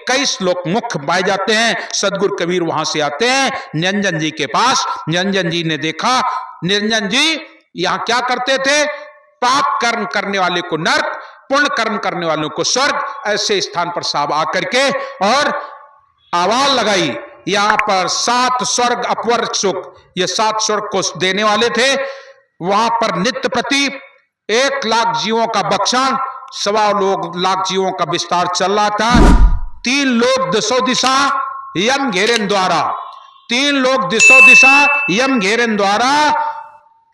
कई श्लोक मुख्य पाए जाते हैं। सदगुरु कबीर वहां से आते हैं निरंजन जी के पास। निरंजन जी ने देखा, निरंजन जी यहां क्या करते थे? पाप कर्म करने वाले को नरक, पुण्य कर्म करने वालों को स्वर्ग, ऐसे स्थान पर साहब आकर के और आवाज लगाई, यहां पर 7 स्वर्ग अपवर्ग सुख, ये 7 स्वर्ग को देने वाले थे। वहां पर नित्य प्रति 1 लाख जीवों का बख्शान, 1.25 लाख जीवों का विस्तार चल रहा था। 3 लोग दिशो दिशा यम घेरन द्वारा, 3 लोग दिशो दिशा यम घेरन द्वारा,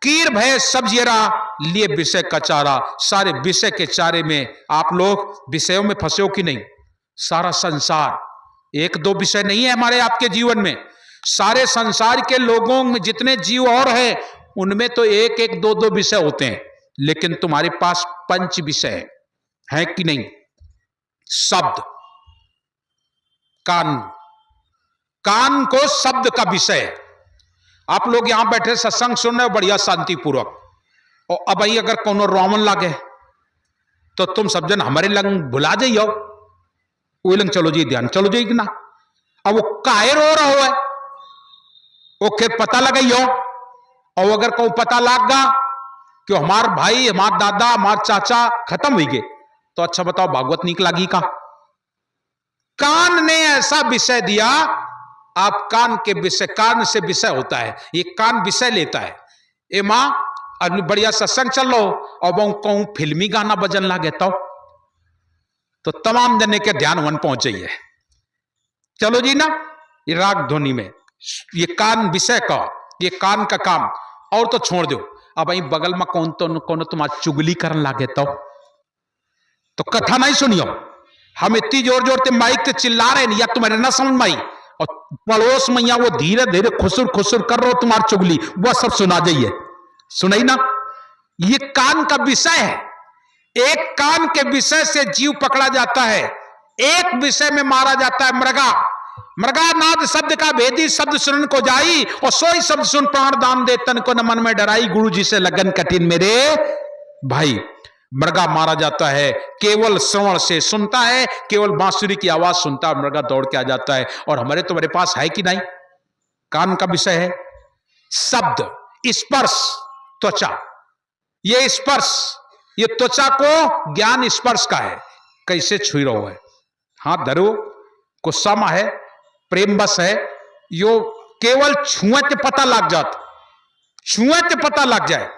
कीर भय सब जरा लिए विषय का चारा। सारे विषय के चारे में आप लोग विषयों में फंसे हो कि नहीं? सारा संसार, 1-2 विषय नहीं है हमारे आपके जीवन में। सारे संसार के लोगों में जितने जीव और हैं उनमें तो 1-1, 2-2 विषय होते हैं, लेकिन तुम्हारे पास 5 विषय है कि नहीं? शब्द, कान, कान को शब्द का विषय। आप लोग यहां बैठे सत्संग सुन रहे हो बढ़िया शांतिपूर्वक, और अब भाई अगर कोनो रोमन लागे तो तुम सब जन हमारे लंग भुला जाइयो, वो लंग चलो जी ध्यान, चलो जी ना। अब वो काहे रो रहा हो है, वो फिर पता लगाइयो। और अगर को पता लग गा कि हमार भाई, हमार दादा, हमार चाचा खत्म हुई गए, तो अच्छा बताओ भागवत नीक लागी का? कान ने ऐसा विषय दिया, आप कान के विषय, कान से विषय होता है, ये कान विषय लेता है। ए मां अब बढ़िया सत्संग चल लो और वो कहूं फिल्मी गाना बजन लागे तो तमाम जने के ध्यान वन पहुंच जाइए, चलो जी ना, ये राग ध्वनि में ये कान विषय का, ये कान का काम। और तो छोड़ दो, अब वही बगल में कौन तुम्हारा चुगली करने लागे तो कथा नहीं सुनियो। हम इतनी जोर जोर से माइक से चिल्ला रहे हैं, या तुम्हारे ना समझ में आई, और पड़ोस में या वो धीरे धीरे खुसुर खुसुर कर रहे हो तुम्हारी चुगली, वह सब सुना जाइए, सुनाई ना। ये कान का विषय है, एक कान के विषय से जीव पकड़ा जाता है, एक विषय में मारा जाता है मृगा। मृगानाद शब्द का भेदी शब्द सुनन को जाई, और सोई शब्द सुन प्राण दान दे तन को न मन में डराई, गुरु जी से लगन कठिन मेरे भाई। मृगा मारा जाता है, केवल श्रवण से सुनता है, केवल बांसुरी की आवाज सुनता है, मृगा दौड़ के आ जाता है। और हमारे तुम्हारे पास है कि नहीं? कान का विषय है शब्द, स्पर्श, त्वचा। ये स्पर्श, ये त्वचा को ज्ञान स्पर्श का है, कैसे छुई रहो है, हाथ धरो, गुस्सा में है, प्रेम बस है, यो केवल छुए ते पता लग जाता, छुए ते पता लग जाए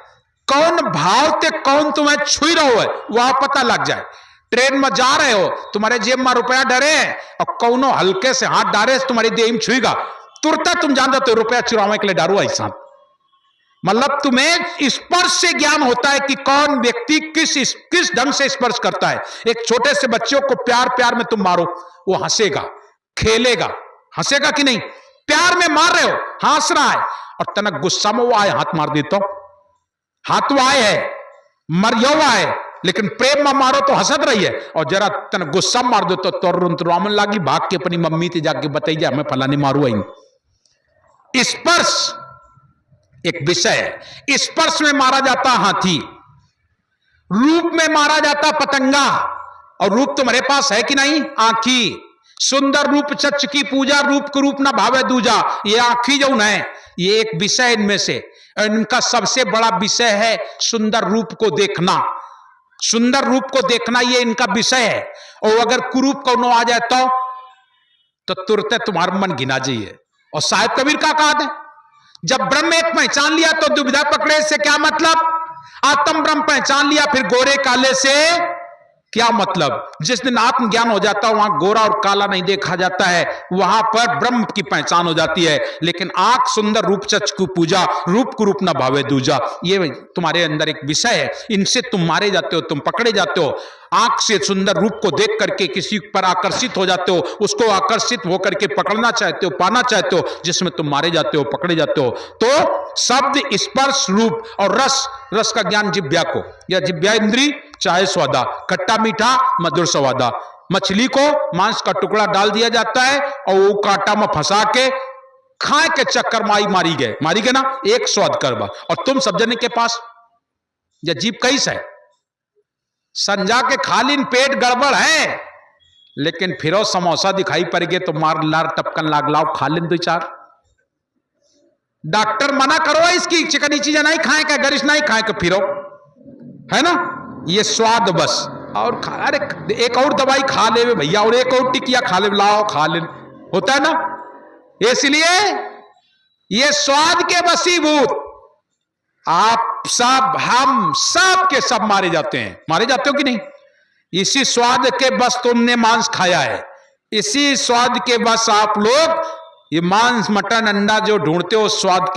कौन भाव ते कौन तुम्हें छुई रहो है, वह पता लग जाए। ट्रेन में जा रहे हो, तुम्हारे जेब में रुपया डरे हैं, और कौनो हल्के से हाथ डारे तुम्हारी देह में छुईगा, तुरंत तुम जान जाते हो रुपया चुराने के लिए डारो ऐसा। मतलब तुम्हें स्पर्श से ज्ञान होता है कि कौन व्यक्ति किस ढंग से स्पर्श करता है। एक छोटे से बच्चों को प्यार प्यार में तुम मारो, वो हंसेगा, खेलेगा, हंसेगा कि नहीं? प्यार में मार रहे हो, हंस रहा है, और तनक गुस्सा में वो आए हाथ मार देता हूं, हाथ वो आए है, मरियो है, लेकिन प्रेम में मारो तो हंसत रही है, और जरा तन गुस्सा मार दो तो तुरंत रोमन लागी, भाग के अपनी मम्मी से जाके बताइए हमें फलानी मारू आई। स्पर्श एक विषय है, स्पर्श में मारा जाता हाथी, रूप में मारा जाता पतंगा। और रूप तुम्हारे पास है कि नहीं? आंखी, सुंदर रूप चच की पूजा, रूप को रूप ना भावे दूजा। ये आंखी जो है, ये एक विषय इनमें से, इनका सबसे बड़ा विषय है सुंदर रूप को देखना, सुंदर रूप को देखना, ये इनका विषय है। और अगर कुरूप को आ जाए तो तुरंत तुम्हारा मन घिना जाइए। और साहिब कबीर का कहा है, जब ब्रह्म एक पहचान लिया तो दुविधा पकड़े से क्या मतलब? आत्म ब्रह्म पहचान लिया फिर गोरे काले से क्या मतलब? जिस दिन आत्मज्ञान हो जाता है वहां गोरा और काला नहीं देखा जाता है, वहां पर ब्रह्म की पहचान हो जाती है। लेकिन आंख सुंदर रूप चच की पूजा, रूप को रूप ना भावे दूजा, ये तुम्हारे अंदर एक विषय है, इनसे तुम मारे जाते हो, तुम पकड़े जाते हो। आंख से सुंदर रूप को देख करके किसी पर आकर्षित हो जाते हो, उसको आकर्षित होकर के पकड़ना चाहते हो, पाना चाहते हो, जिसमें तुम मारे जाते हो, पकड़े जाते हो। तो शब्द, स्पर्श, रूप और रस, रस का ज्ञान जिब्या को, या जिब्या इंद्री चाहे स्वादा, खट्टा मीठा मधुर स्वादा। मछली को मांस का टुकड़ा डाल दिया जाता है और वो कांटा में फंसा के खाए के चक्कर मारी गए ना, एक स्वाद करवा। और तुम सब जने के पास या जीभ कैस है, संजा के खाली पेट गड़बड़ है, लेकिन फिरो समोसा दिखाई पड़ गए तो मार लार टपकन लाग लाओ खा लें 2-4। डॉक्टर मना करो इसकी चिकनी चीजें नहीं खाए का, गरिश नहीं खाए का, फिरो है ना, ये स्वाद बस। और अरे एक और दवाई खा ले भैया, और एक और टिकिया खा ले, लाओ खा ले, होता है ना। इसलिए ये स्वाद के वशीभूत आप सब, हम सब के सब मारे जाते हैं। मारे जाते हो कि नहीं? इसी स्वाद के बस तुमने मांस खाया है, इसी स्वाद के बस आप लोग ये मांस मटन अंडा जो ढूंढते हो, स्वाद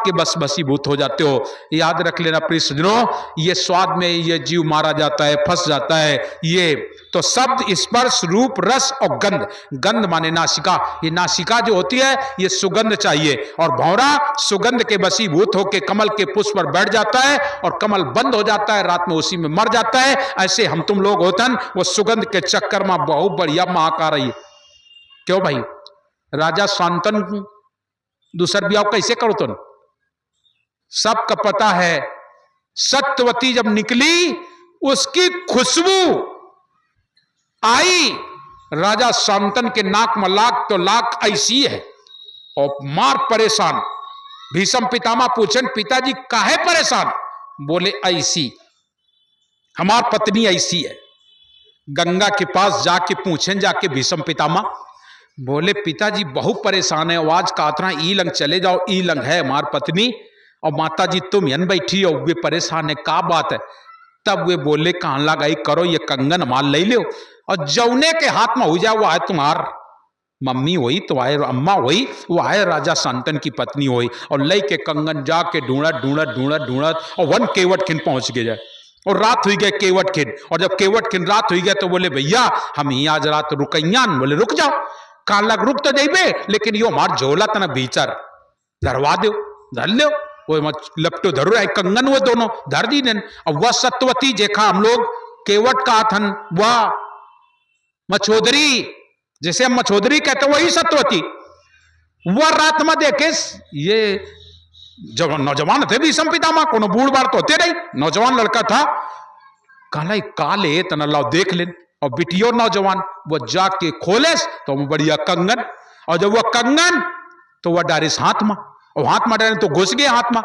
के बस वशीभूत हो जाते हो। याद रख लेना प्रिय सज्जनों, ये स्वाद में ये जीव मारा जाता है, फंस जाता है। ये तो शब्द, स्पर्श, रूप, रस और गंध। गंध माने नासिका, ये नासिका जो होती है ये सुगंध चाहिए, और भौरा सुगंध के वशीभूत होकर कमल के पुष्प पर बैठ जाता है और कमल बंद हो जाता है, रात में उसी में मर जाता है। ऐसे हम तुम लोग होतन वो सुगंध के चक्कर में बहुत बढ़िया महक आ रही है। क्यों भाई? राजा शांतन दूसर ब्याह कैसे करो तुम? सबका पता है, सत्यवती जब निकली उसकी खुशबू आई राजा शांतन के नाक में लाख तो लाख ऐसी है, और मार परेशान। भीष्म पितामह पूछन पिताजी काहे परेशान? बोले ऐसी, हमार पत्नी ऐसी है। गंगा के पास जाके पूछें, जाके भीष्म पितामह बोले पिताजी बहुत परेशान है, आवाज का आतना ई लंग चले जाओ, ई लंग है हमार पत्नी, और माता जी तुम यन बैठी हो, वे परेशान है, का बात है? तब वे बोले कहां लगाई करो, ये कंगन माल ले लो, और जौने के हाथ में हो जाए वो आए तुम्हार मम्मी हुई, तो आए अम्मा हुई, वो आए राजा शांतन की पत्नी हुई, और लई के कंगन जाके ढूंढत ढूंढत ढूंढत ढूंढत और वन केवट खिन पहुंच गए जाए, और रात हुई गए केवट खिन। और जब केवट खिन रात हुई गए तो बोले भैया हम ही आज रात रुकैयान। बोले रुक जाओ, कान लग रुक तो जाइबे, लेकिन यो हमार झोला तना भीचर धरवा दो, धर लो, वो लपटो धरो है कंगन, वो दोनों धर दी ने। अब वह सत्यवती जेखा हम लोग केवट का थन, वह मछोदरी, जैसे हम मछोदरी कहते वही सत्यवती, वह रात में देखे ये जब नौजवान थे भीष्म पितामह, कोनो बूढ़ बार तो होते नहीं, नौजवान लड़का था, कहला काले तना लाओ देख ले, और बिटियो नौजवान, वो जाके खोले तो वो बढ़िया कंगन, और जब वो कंगन तो वह डारिस हाथ में, और हाथ में डारे तो घुस गए हाथ में।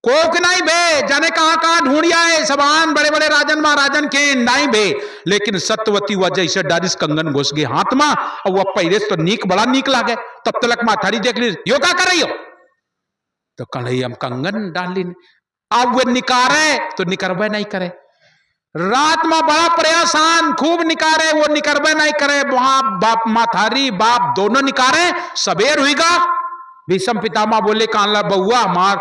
कोक नहीं बे, जाने कहां कहां ढूंढिया है सबान बड़े बड़े राजन महाराजन के नहीं बे, लेकिन सत्यवती वह जैसे डारिस कंगन घुस गए हाथ में, और वह पहले तो नीक बड़ा नीक लागे, तब तलक माथारी देख ली, यो क्या कर रही हो? तो कल हम कंगन डाल ली, अब वे निकारे तो निकरबे नहीं करे, रात में बड़ा परेशान खूब निकारे, वो निकरबे नहीं करे, वहां बाप माथारी बाप दोनों निकारे, सबेर हुईगा। भीष्म पितामह बोले कानला बउआ मार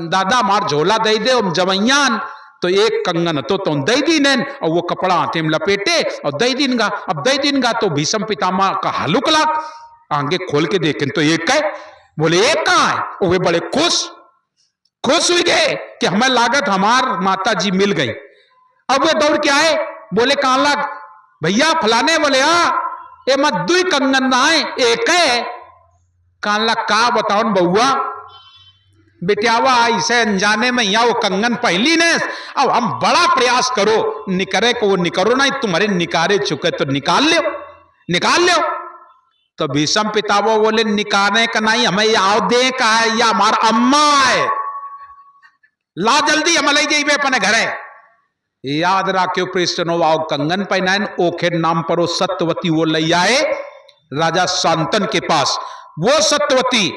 दादा मार झोला दे दे जवैयान, तो एक कंगन तो तुम दे दी ने, और वो कपड़ा हाथे में लपेटे और दे दीनगा। अब दे दीनगा तो भीष्म पितामह का हलुक लाग, आगे खोल के देखें तो एक है, बोले एक कहां है? वे बड़े खुश हुई गए कि हमें लागत हमार माता जी मिल गई। अब वे दौड़ के आए, बोले कहां लग भैया फलाने, बोले ये मत दुई कंगन ना है एक है। कहां लग का बताओ बउआ, बेटियावा ऐसे अनजाने में यहाँ वो कंगन पहली ने, अब हम बड़ा प्रयास करो निकरे को, वो निकरो नहीं, तुम्हारे निकारे चुके तो निकाल लो। तो भीष्म पितामह बोले निकालने का नहीं, हमें आओ दे का है, या हमारा अम्मा है, ला जल्दी हम ले जाइए अपने घरे। याद रखियो प्रिस्टनो आओ कंगन पहनाए, ओखे नाम पर वो सत्यवती वो ले आए राजा शांतन के पास। वो सत्यवती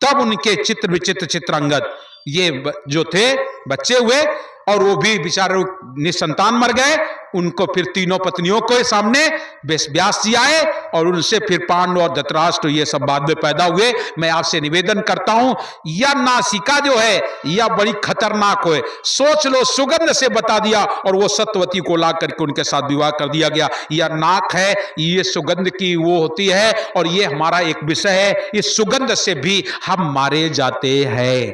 तब उनके चित्र विचित्र चित्रांगद ये जो थे बच्चे हुए, और वो भी बेचारे निसंतान मर गए। उनको फिर तीनों पत्नियों के सामने व्यास जी आए, और उनसे फिर पांडव और धृतराष्ट्र ये सब बाद में पैदा हुए। मैं आपसे निवेदन करता हूं, यह नासिका जो है यह बड़ी खतरनाक है। सोच लो, सुगंध से बता दिया, और वो सत्यवती को ला करके उनके साथ विवाह कर दिया गया। यह नाक है, ये सुगंध की वो होती है, और ये हमारा एक विषय है, इस सुगंध से भी हम मारे जाते हैं।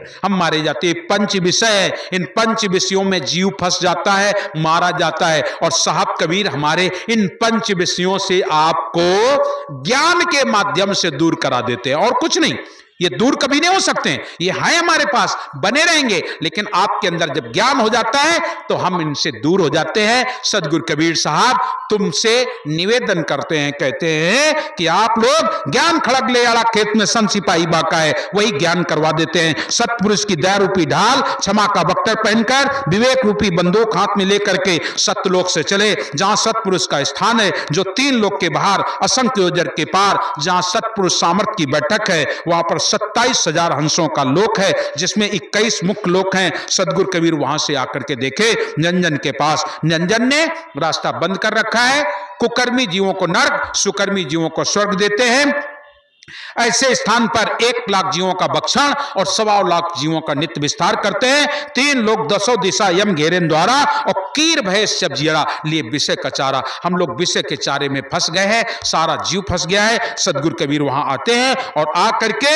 पंच विषय है, इन पंच विषयों में जीव फंस जाता है, मारा जाता है। और साहब कबीर हमारे इन पंच विषयों से आपको ज्ञान के माध्यम से दूर करा देते हैं, और कुछ नहीं। ये दूर कभी नहीं हो सकते, ये है हमारे पास, बने रहेंगे, लेकिन आपके अंदर जब ज्ञान हो जाता है तो हम इनसे दूर हो जाते हैं। सदगुरु कबीर साहब तुमसे निवेदन करते हैं, कहते हैं कि आप लोग ज्ञान खड़ग ले आला खेत में सन सिपाही बाका है, वही ज्ञान करवा देते हैं। सतपुरुष की दया रूपी ढाल, क्षमा का बख्तर पहनकर, विवेक रूपी बंदूक हाथ में लेकर के सत्यलोक से चले, जहां सतपुरुष का स्थान है, जो 3 लोक के बाहर असंख्य योजन के पार, जहां सतपुरुष सामर्थ की बैठक है, वहां पर 27,000 हंसों का लोक है, जिसमें 21 मुख्य लोक हैं। सदगुरु कबीर वहां से आकर के देखे निरंजन के पास, निरंजन ने रास्ता बंद कर रखा है। कुकर्मी जीवों को नरक, सुकर्मी जीवों को स्वर्ग देते हैं। ऐसे स्थान पर 1 लाख जीवों का भक्षण और 1.25 लाख जीवों का नित्य विस्तार करते हैं। 3 लोग 10 दिशा यम घेरेन द्वारा, और कीर भय सब जियरा लिए विषय का चारा। हम लोग विषय के चारे में फंस गए हैं, सारा जीव फंस गया है। सदगुरु कबीर वहां आते हैं और आकर के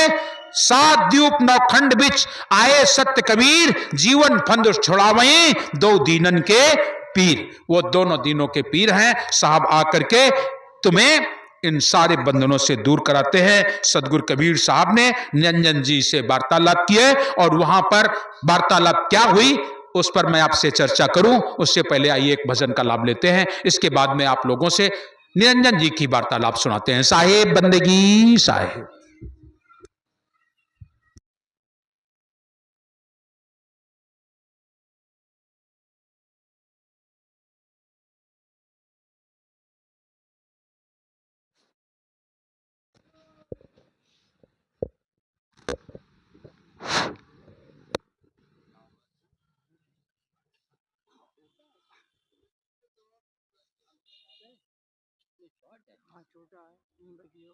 7 द्वीप 9 खंड बिच आए सत्य कबीर, जीवन फंद छुड़ावे 2 दीनन के पीर। वो दोनों दीनों के पीर हैं साहब, आकर के तुम्हें इन सारे बंधनों से दूर कराते हैं। सदगुरु कबीर साहब ने निरंजन जी से वार्तालाप किए, और वहां पर वार्तालाप क्या हुई उस पर मैं आपसे चर्चा करूं, उससे पहले आइए एक भजन का लाभ लेते हैं। इसके बाद में आप लोगों से निरंजन जी की वार्तालाप सुनाते हैं। साहेब बंदगी साहेब। हाँ छोटा है, बगी हो।